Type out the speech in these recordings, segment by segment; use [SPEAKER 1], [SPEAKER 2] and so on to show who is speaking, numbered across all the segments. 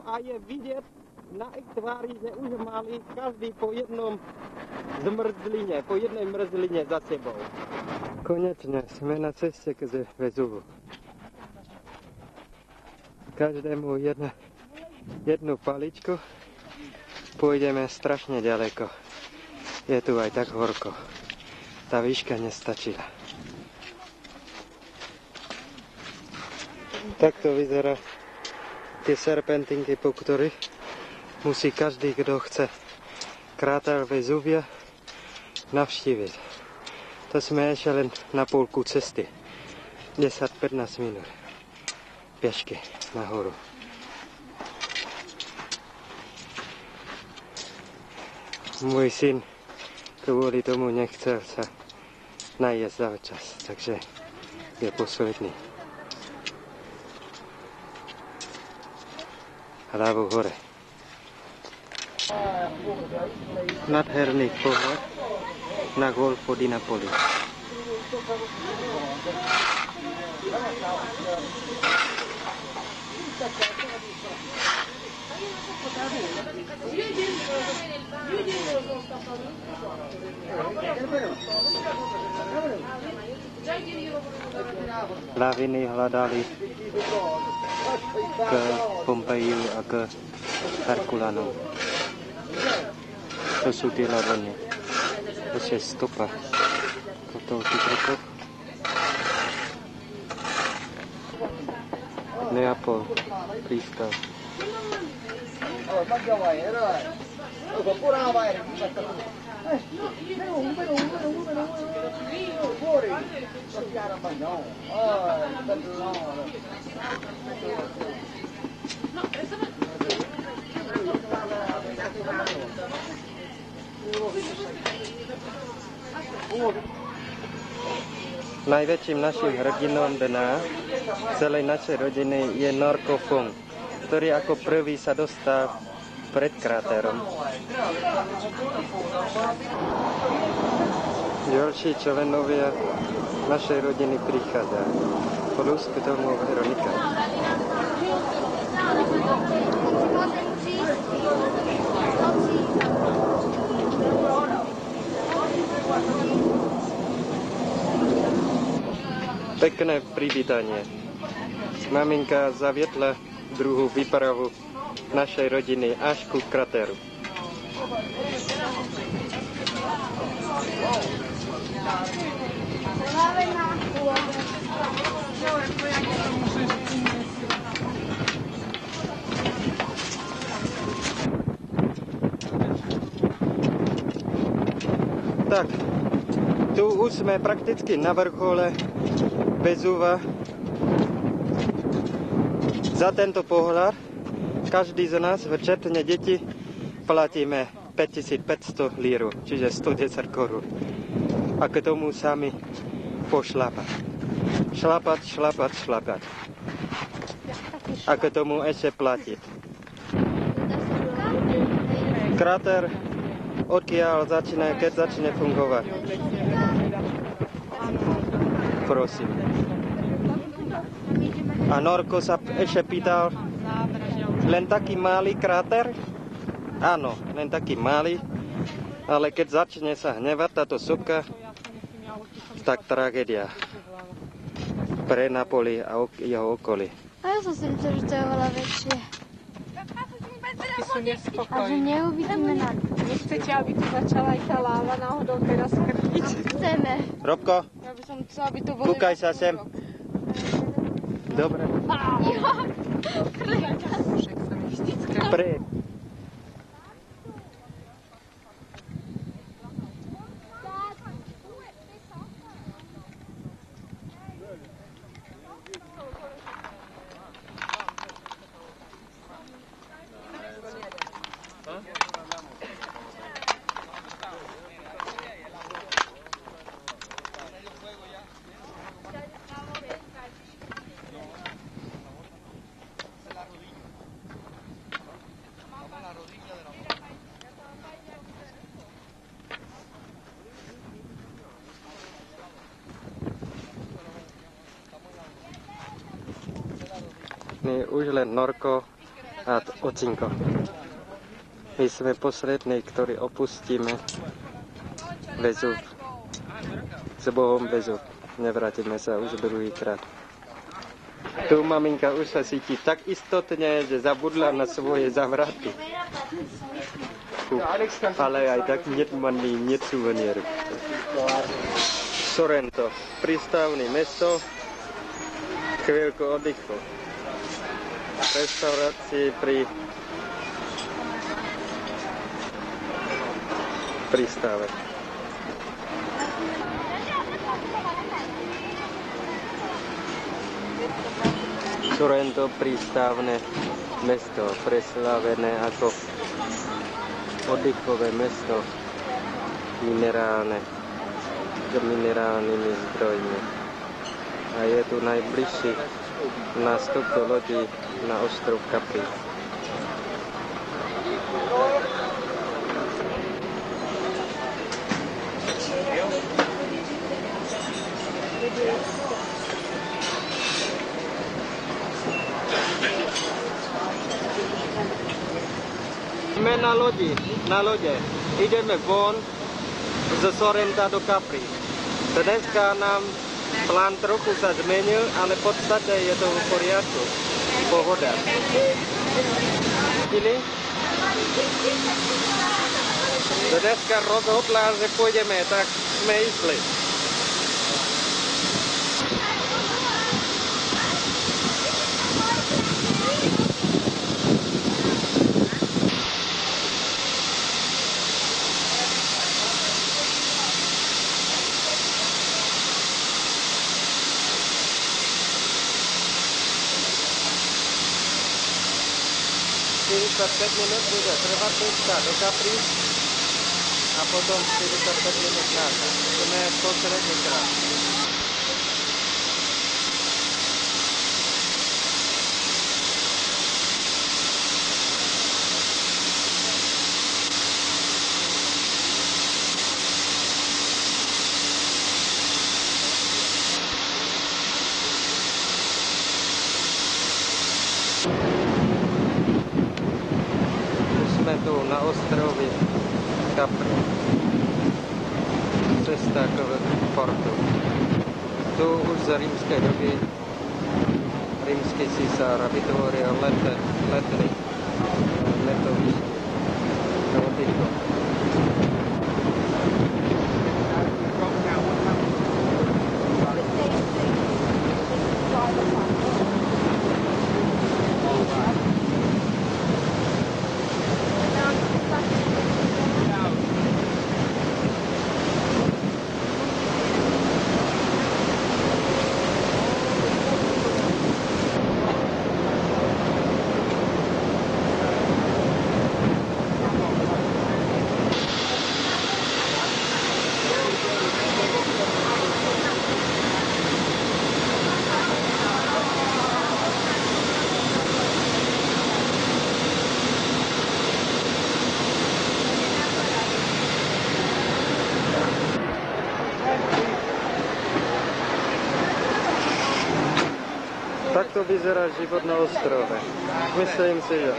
[SPEAKER 1] A je vidět na ich tváři, že už mali každý po jednom zmrzlině, po jednej mrzlině za sebou. Konečně jsme na cestě k Vezuvu. Každému jednu paličku, pôjdeme strašne ďaleko. Je tu aj tak horko. Tá výška nestačila. Takto vyzerá tie serpentinky, po ktorých musí každý, kto chce kráter Vezuvia, navštíviť. To sme ešte len na pôlku cesty. 10-15 minút. Pešky nahoru. Môj syn kvôli tomu nechcel sa najesť za čas, takže je posledný. Hlavu hore. Nádherný pohled na Golfo di Napoli. Laviny hľadali k Pompeju a k Herkulanu. To sú tie laviny. To je stopa kotolky krokov. Neapol, prístav. Najväčším našim hrdinom dna celej našej rodiny je Norko Fong, ktorý ako prvý sa dostal pred kráterom. Ďalší členovia našej rodiny prichádza. Plus k tomu Veronika. Pekné privítanie. Maminka zaviedla druhú výpravu našej rodiny až ku kratéru. Tak, tu už sme prakticky na vrchole Vezuva. Za tento pohľad každý z nás, vrčetne deti, platíme 5500 líru, čiže 110 korún. A k tomu sami pošlapať. Šlapať. A k tomu ešte platiť. Kráter, odkiaľ začne, keď začne fungovať. Prosím. A Norko sa ešte pýtal, len taký malý kráter? Áno, len taký malý, ale keď začne sa hnevať táto sopka, tak tragédia pre Napoli a jeho okolí.
[SPEAKER 2] A ja som si myslel, že to je oveľa väčšie.
[SPEAKER 3] Tí sú nespokojní.
[SPEAKER 2] A že neuvidíme na to.
[SPEAKER 3] Nechcete, aby tu začala aj tá láva náhodou teraz krtiť?
[SPEAKER 2] Chceme.
[SPEAKER 1] Robko,
[SPEAKER 3] Ja by som chcela, aby to bolo...
[SPEAKER 1] kúkaj sa sem. Dobre.
[SPEAKER 3] Však som vždycky.
[SPEAKER 1] Pre. Už len Norko A ocinko. My sme poslední, ktorí opustíme Vezuv. S Bohom Vezuv. Nevrátime sa už druhýkrát. Tu maminka už sa cíti tak istotne, že zabudla na svoje zavraty. Ale aj tak netmaný, suvenír. Sorrento, prístavné mesto, chvíľku oddychu. Restaurácie pri prístave. Sorrento, prístavné mesto, preslávené ako oddychové mesto, s minerálnymi zdrojmi. A je tu najbližší nástup do lodi na ostrov Capri. Sme na lode. Ideme von z Sorrenta do Capri. Dneska nám plán trochu sa zmenil, ale v podstate je to v poriadku. Pohoda. Dneska rozhodla, že pôjdeme, tak sme išli. Za 5 minút bude trvať cesta do Capri a potom 45 minút náka. Sme posledný krát. Sme tu na ostrovi Capri. Cesta k portu. Tu už za rímskej doby rímsky císar vytvoril letný letoviště na oddychu. Tak to vyzerá život na ostrove. Myslím si, že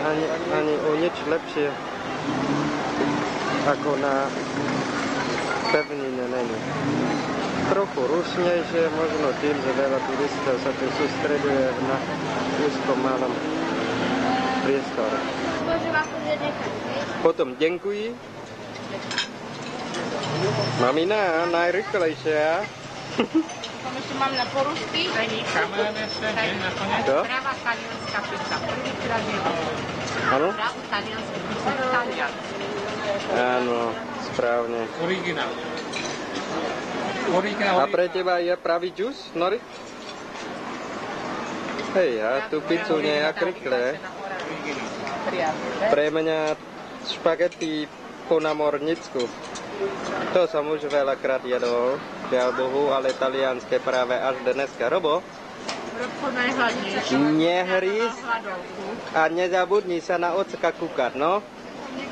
[SPEAKER 1] ani o nič lepšie ako na pevnine není. Trochu rušnejšie, možno tým, že veľa turistov sa tu sústreduje na úzkom malom priestore. Potom ďakujem. Mamina, najrychlejšia.
[SPEAKER 3] Potom ešte mám na porusty.
[SPEAKER 1] Čo?
[SPEAKER 3] Práva talianská pizza. Prvýkrát je to.
[SPEAKER 1] Áno?
[SPEAKER 3] Práva talianská pizza. Talian.
[SPEAKER 1] Áno, správne.
[SPEAKER 4] Originál.
[SPEAKER 1] A pre teba je pravý džus, Nori? Hej, ja tú pizzu nejak rýchle. Pre mňa špagety po namornicku. To som už veľakrát jedol, žiaľ Bohu, ale talianské práve až dneska. Robo?
[SPEAKER 3] Robko najhladnejšie.
[SPEAKER 1] Nehryz a nezabudni sa na ocka kúkať, no?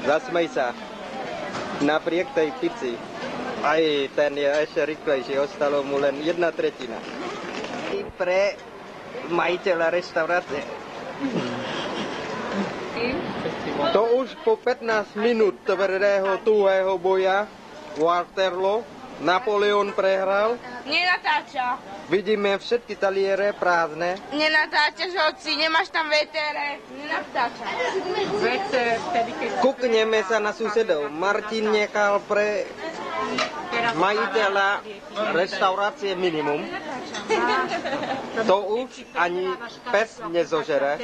[SPEAKER 1] Zasmej sa. Napriek tej pici. Aj ten je ešte rýchlejší, ostalo mu len 1/3. Pre majiteľa reštaurácie. To už po 15 minút tvrdého tuhého boja Waterloo Napoleon prehral.
[SPEAKER 3] Nenatáča.
[SPEAKER 1] Vidíme všetky taliere prázdne.
[SPEAKER 3] Nenatáčaš, hoci, nemáš tam vetere. Nenatáča. Veter, vtedy keď...
[SPEAKER 1] Kukneme sa na susedov. Martin nechal pre majiteľa reštaurácie minimum. To už ani pes nezožere.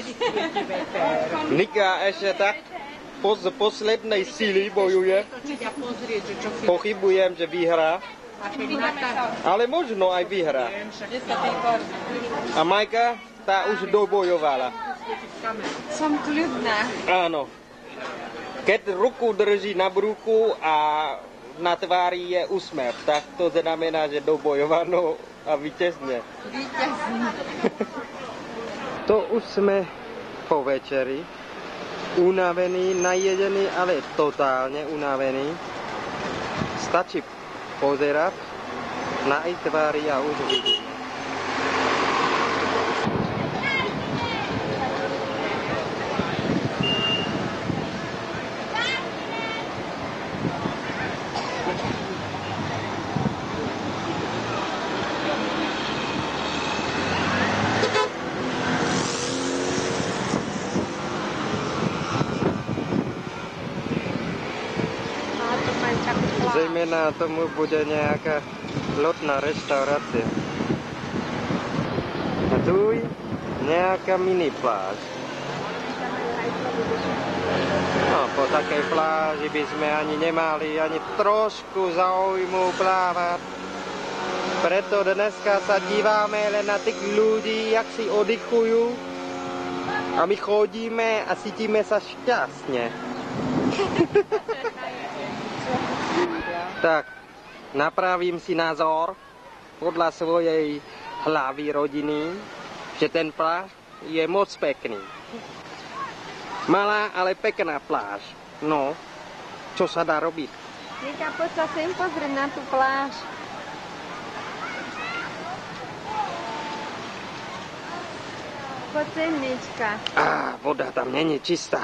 [SPEAKER 1] Nika ešte tak z poslednej síly bojuje. Pochybujem, že vyhrá. Ale možno aj vyhrá. A Majka tá už dobojovala.
[SPEAKER 3] Som kľudná.
[SPEAKER 1] Áno. Keď ruku drží na bruchu a na tvári je úsmev, tak to znamená, že dobojovano a víťazne. To už sme po večeri. Unavení, najedení, ale totálne unavení. Stačí pozerať na ich tvári a už vidím. Zejména tomu bude nejaká lodná reštaurácia. A tu je nejaká mini pláž. No, po takej pláži by sme ani nemali ani trošku záujmu plávať. Preto dneska sa díváme len na tých ľudí, jak si oddychujú. A my chodíme a cítime sa šťastne. Tak, napravím si názor podľa svojej hlavy rodiny, že ten pláž je moc pekný. Malá, ale pekná pláž. No, čo sa dá robiť?
[SPEAKER 3] Nika, poď sa sem pozrieť na tú pláž. Poď sem, Nička.
[SPEAKER 1] Voda tam není čistá.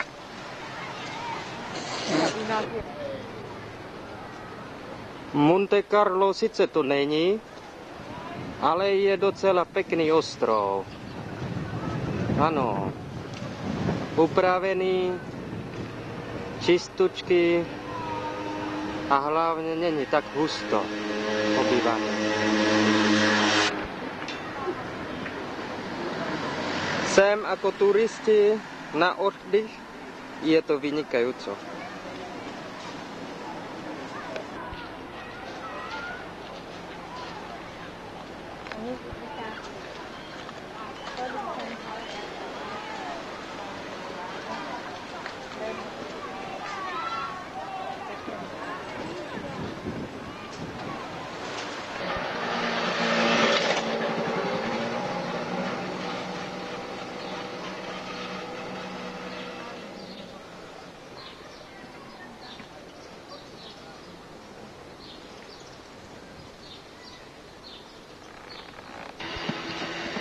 [SPEAKER 1] Monte Carlo sice to není, ale je docela pekný ostrov. Ano, upravený, čistučky a hlavne není tak husto obývaný. Sem ako turisti na oddych je to vynikajúco.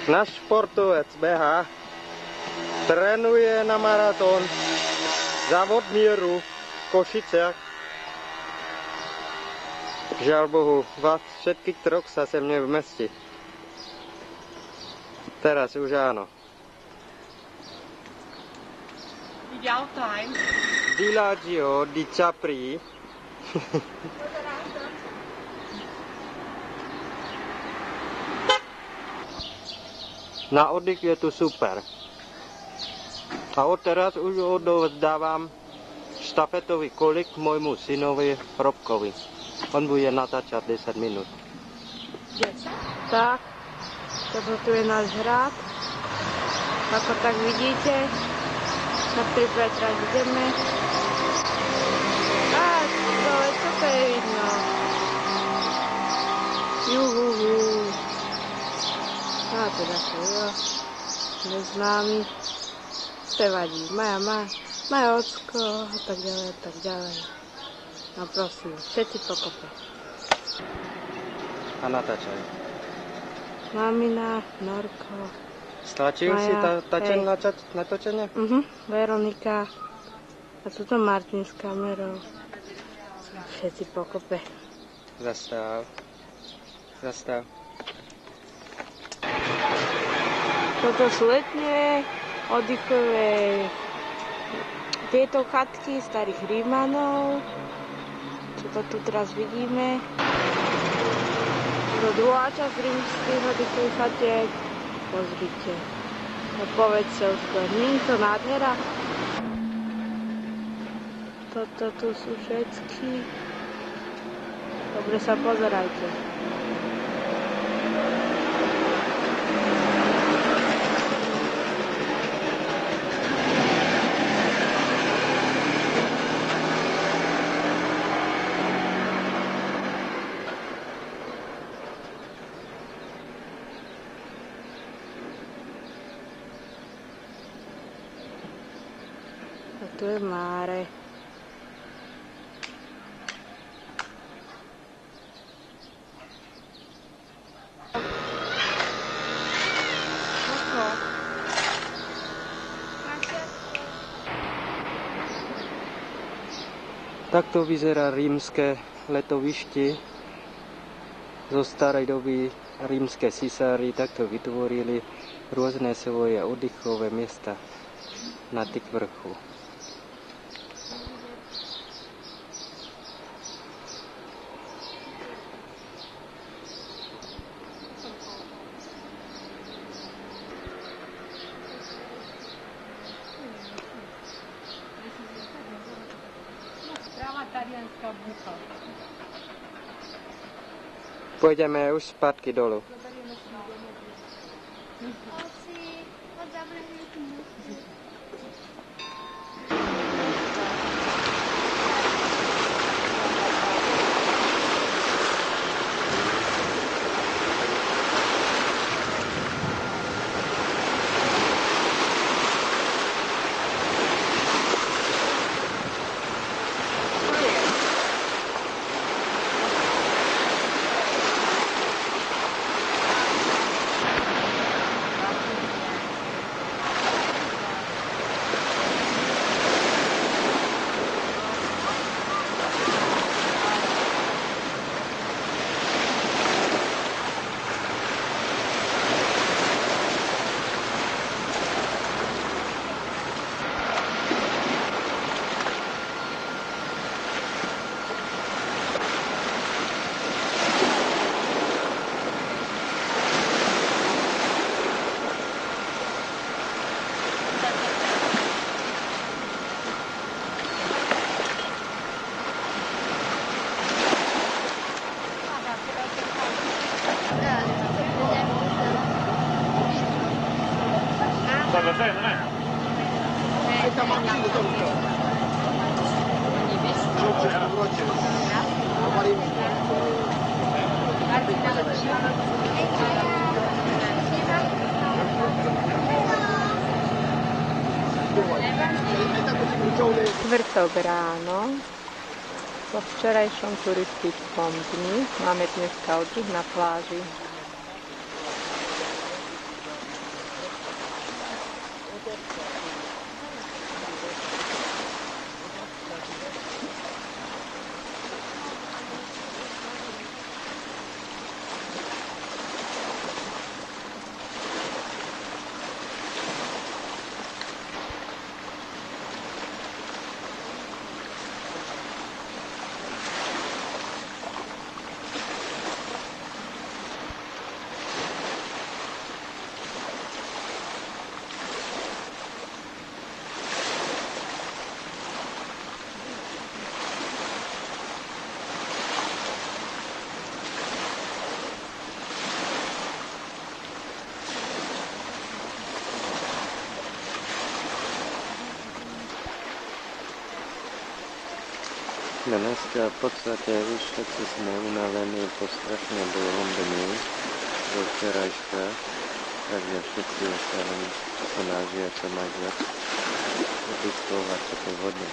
[SPEAKER 1] Náš športovec behá, trénuje na maratón, závod míru v Košiciach. Žiaľ Bohu, vás všetkých troch sa sem nevmestí. Teraz už áno.
[SPEAKER 3] Ideal time.
[SPEAKER 1] Villaggio di Capri. Na oddych je tu super. A od teraz už odovzdávam štafetový kolik môjmu synovi Robkovi. On bude natáčať 10 minút.
[SPEAKER 3] Tak, toto tu je náš hrad. Ako tak vidíte, na 3 metra ideme. A dole, čo to je vidno? Juhuhu. A teda to jo, neznámy. To vadí, Maja ocko a tak ďalej, a tak ďalej. No prosím, všetci pokope.
[SPEAKER 1] A natáčaj.
[SPEAKER 3] Mamina, Norko.
[SPEAKER 1] Stačil si natočenie?
[SPEAKER 3] Veronika. A tuto Martin s kamerou. Všetci pokope.
[SPEAKER 1] Zastav. Zastav.
[SPEAKER 3] Toto sú letné, oddychové tieto chatky starých Rímanov. Čo to tu teraz vidíme. To druhá časť rímskych oddychových chatiek. Pozrite. Povedzte už nie je to nádhera. Toto tu sú všetky. Dobre sa pozerajte. A tu je Máre.
[SPEAKER 1] Takto vyzerá rímske letovište. Zo starej doby rímske cisári takto vytvorili rôzne svoje oddychové miesta na tých vrchu. Pôjdeme už zpátky dolu.
[SPEAKER 3] Štvrtok ráno, po včerajšom turistickom dni, máme dneska oddych na pláži.
[SPEAKER 1] Dneska v podstate už všetci sme unavení po strašne dlhom dni do včerajška, takže všetci sa len snažia čo najviac oddychovať čo to vhodne.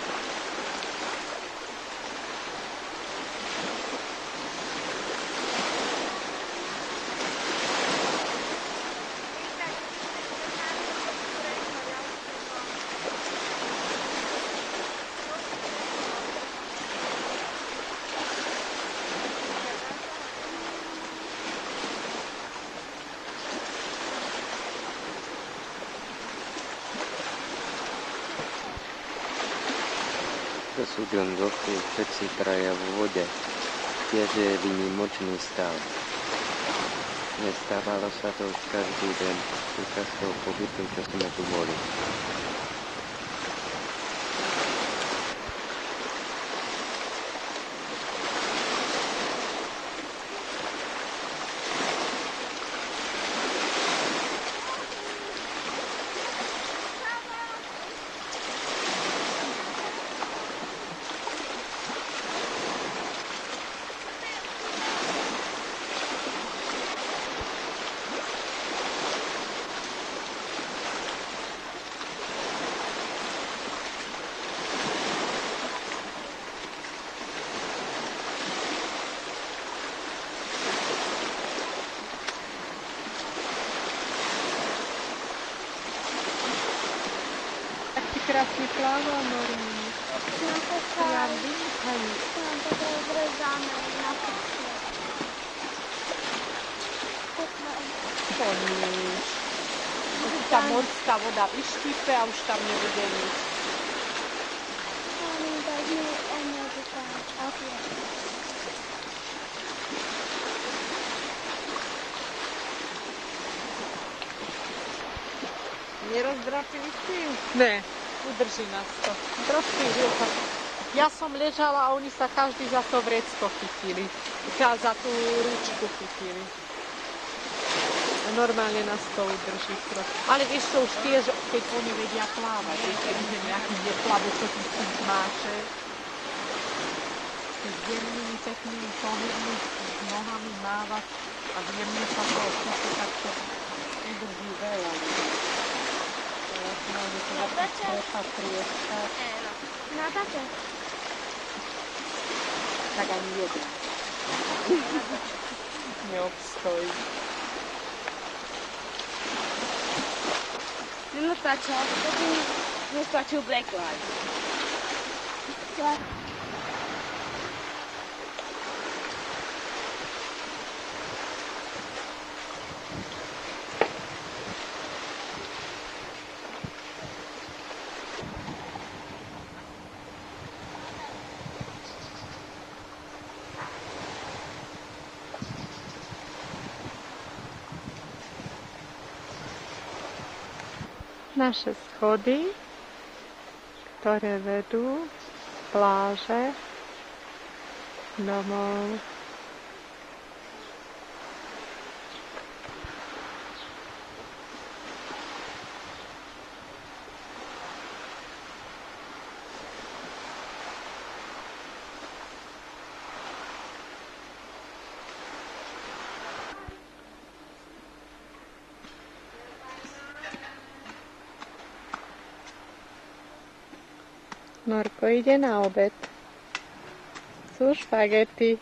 [SPEAKER 1] To sú gondovky, všetci traja v vode. Tiež je výnimočný stav. Nestávalo sa to už každý deň počas toho pobytu, čo sme tu boli.
[SPEAKER 3] Krásně plává morí. Já dýchají.
[SPEAKER 2] Mám takové obrezané na prsě.
[SPEAKER 3] Pomíš. Už ta morská voda vyštípe a už tam nebude nic.
[SPEAKER 2] Mami, tak mi energetika.
[SPEAKER 3] Nerozdrapili si ju? Ne, udrží nás to. Trošku viac. Ja som ležala a oni sa každý za to vrecko chytili. Za tú ručku chytili. A normálne nás to udrží. Ale vieš čo, už tiež, keď oni vedia plávať, keď je nejaký neplavú, čo ty s tým máše, s jemnými, peknými, pomernými nohami mávať a jemne sa to opíše, tak to udrží veľa.
[SPEAKER 2] Nadacie.
[SPEAKER 3] Tak ani jedna. Neobstojí.
[SPEAKER 4] No tačo, to mi splačil Black Light.
[SPEAKER 3] Naše schody, ktoré vedú z pláže domov. Norko ide na obed. Sú špagety.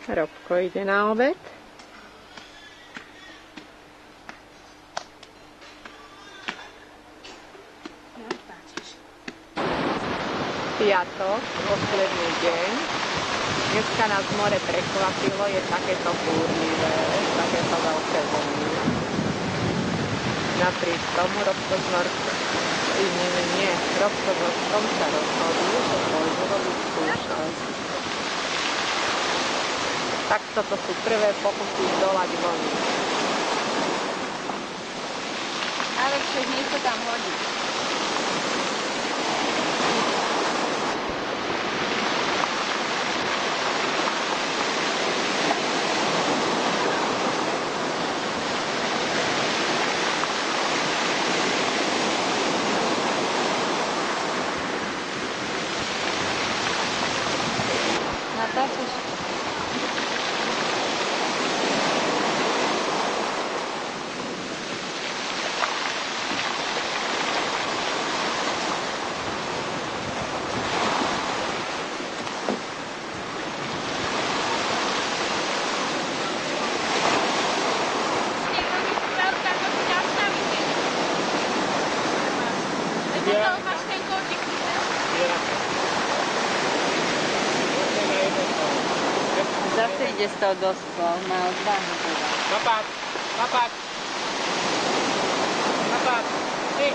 [SPEAKER 3] Robko ide na obed. Piatok, posledný deň. Dneska nás more prekvapilo, je takéto búrlivé, takéto veľké vlny. Napriek tomu Robko s Norkom nie. Robko s Norkom sa rozhodli, že pôjdu robiť skúšať. Tak toto sú prvé pokusy zdolať vlny.
[SPEAKER 4] Ale však niečo tam hodí.
[SPEAKER 2] Natáčaš?
[SPEAKER 4] Zase ide z toho dospol, má odvahu teda.
[SPEAKER 1] Napad! Napad! Napad! Ty!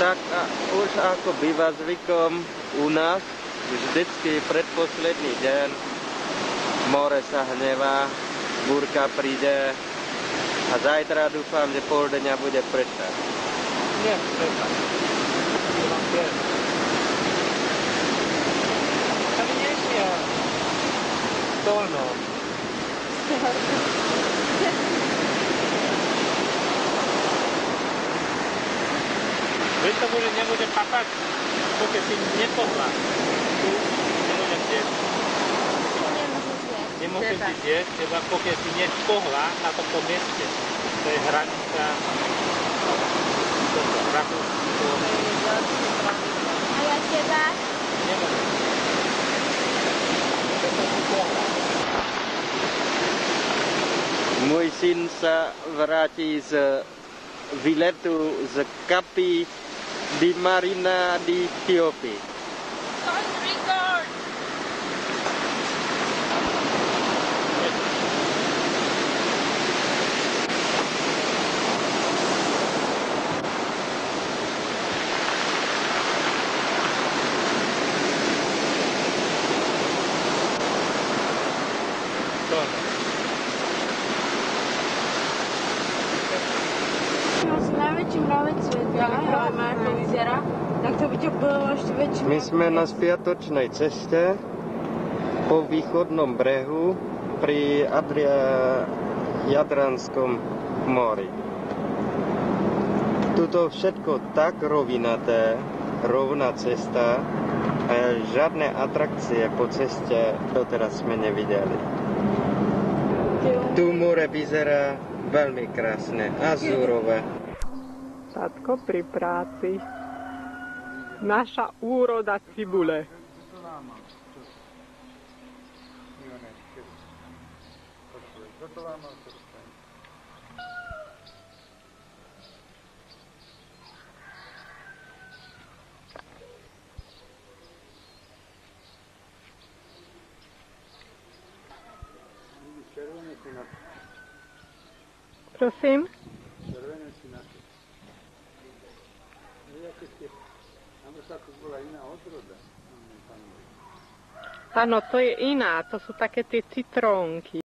[SPEAKER 1] Tak a už ako býva zvykom u nás, vždycky predposledný deň more sa hnevá, búrka príde a zajtra dúfam, že pol dňa bude pršať.
[SPEAKER 5] Nie, pršať. Tady nie stolno. Veď to nebude papať, pokiaľ si nepohla. Tu nemôžem zjesť. Nemôžem si zjesť, lebo pokiaľ si nepohla na tomto mieste. To je hranica Rakúsko.
[SPEAKER 2] A ja teba?
[SPEAKER 5] Nemôžem. To som si pohla.
[SPEAKER 1] Môj syn sa vráti z výletu z Kapi di Marina di Etiópii.
[SPEAKER 2] Najväčší mravec sveta, ale má ako vyzerá, tak to by to bolo ešte väčšie.
[SPEAKER 1] My sme na spiatočnej ceste po východnom brehu pri Jadranskom mori. Tuto všetko tak rovinaté, rovná cesta a žiadne atrakcie po ceste doteraz sme nevideli. Tu more vyzerá veľmi krásne, azúrové.
[SPEAKER 3] Tatko pri práci. Naša úroda cibule. Prosím? Áno, to je iná, to sú také tie citrónky.